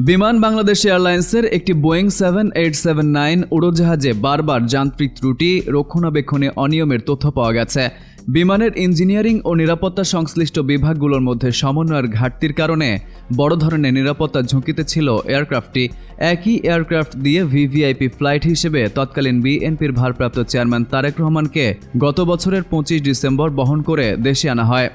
বিমান বাংলাদেশ এয়ারলাইন্সের একটি বোয়িং 7879 উড়োজাহাজে বারবার যান্ত্রিক ত্রুটি, রক্ষণাবেক্ষণে অনিয়মের তথ্য পাওয়া গেছে। বিমানের ইঞ্জিনিয়ারিং ও নিরাপত্তা সংশ্লিষ্ট বিভাগগুলোর মধ্যে সমন্বয়ের ঘাটতির কারণে বড় ধরনের নিরাপত্তা ঝুঁকিতে ছিল এয়ারক্রাফটটি। একই এয়ারক্রাফট দিয়ে ভিভিআইপি ফ্লাইট হিসেবে তৎকালীন বিএনপির ভারপ্রাপ্ত চেয়ারম্যান তারেক রহমানকে গত বছরের 25 ডিসেম্বর বহন করে দেশে আনা হয়।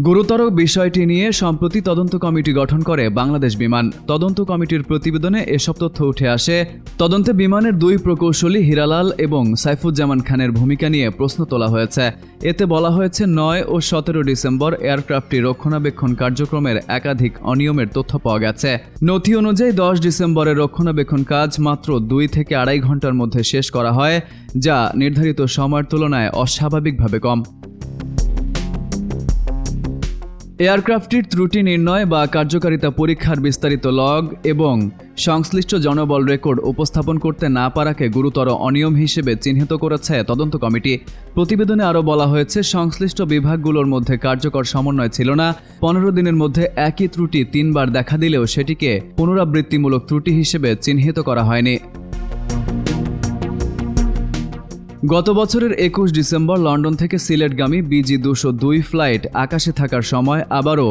গুরুতর বিষয়টি নিয়ে সম্প্রতি তদন্ত কমিটি গঠন করে বাংলাদেশ বিমান। তদন্ত কমিটির প্রতিবেদনে এসব তথ্য উঠে আসে। তদন্তে বিমানের দুই প্রকৌশলী হীরালাল এবং সাইফুজ্জামান খানের ভূমিকা নিয়ে প্রশ্ন তোলা হয়েছে। এতে বলা হয়েছে 9 ও 17 ডিসেম্বর এয়ারক্রাফটটি রক্ষণাবেক্ষণ কার্যক্রমের একাধিক অনিয়মের তথ্য পাওয়া গেছে। নথি অনুযায়ী 10 ডিসেম্বরের রক্ষণাবেক্ষণ কাজ মাত্র 2 থেকে আড়াই ঘন্টার মধ্যে শেষ করা হয়, যা নির্ধারিত সময়ের তুলনায় অস্বাভাবিকভাবে কম। এয়ারক্রাফটটির ত্রুটি নির্ণয় বা কার্যকারিতা পরীক্ষার বিস্তারিত লগ এবং সংশ্লিষ্ট জনবল রেকর্ড উপস্থাপন করতে না পারাকে গুরুতর অনিয়ম হিসেবে চিহ্নিত করেছে তদন্ত কমিটি। প্রতিবেদনে আরও বলা হয়েছে, সংশ্লিষ্ট বিভাগগুলোর মধ্যে কার্যকর সমন্বয় ছিল না। 15 দিনের মধ্যে একই ত্রুটি 3 বার দেখা দিলেও সেটিকে পুনরাবৃত্তিমূলক ত্রুটি হিসেবে চিহ্নিত করা হয়নি। গত বছরের 21 ডিসেম্বর লন্ডন থেকে সিলেটগামী BG-202 ফ্লাইট আকাশে থাকার সময় আবারও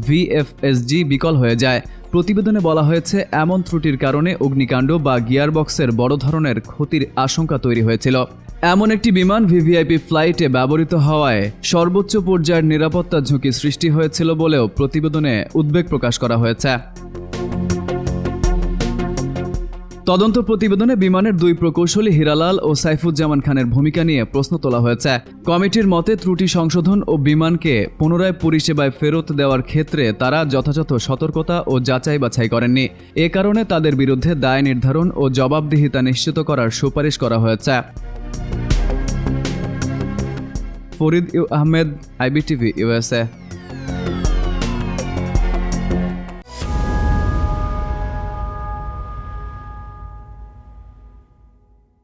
VFSG বিকল হয়ে যায়। প্রতিবেদনে বলা হয়েছে, এমন ত্রুটির কারণে অগ্নিকাণ্ড বা গিয়ারবক্সের বড় ধরনের ক্ষতির আশঙ্কা তৈরি হয়েছিল। এমন একটি বিমান ভিভিআইপি ফ্লাইটে ব্যবহৃত হওয়ায় সর্বোচ্চ পর্যায়ের নিরাপত্তা ঝুঁকি সৃষ্টি হয়েছিল বলেও প্রতিবেদনে উদ্বেগ প্রকাশ করা হয়েছে। তদন্ত প্রতিবেদনে বিমানের দুই প্রকৌশলী হীরালাল ও সাইফুজ্জামান খানের ভূমিকা নিয়ে প্রশ্ন তোলা হয়েছে। কমিটির মতে, ত্রুটি সংশোধন ও বিমানকে পুনরায় পরিষেবায় ফেরত দেওয়ার ক্ষেত্রে তারা যথাযথ সতর্কতা ও যাচাই বাছাই করেননি। এ কারণে তাদের বিরুদ্ধে দায় নির্ধারণ ও জবাবদিহিতা নিশ্চিত করার সুপারিশ করা হয়েছে। Farid Ahmed, IBTV, USA।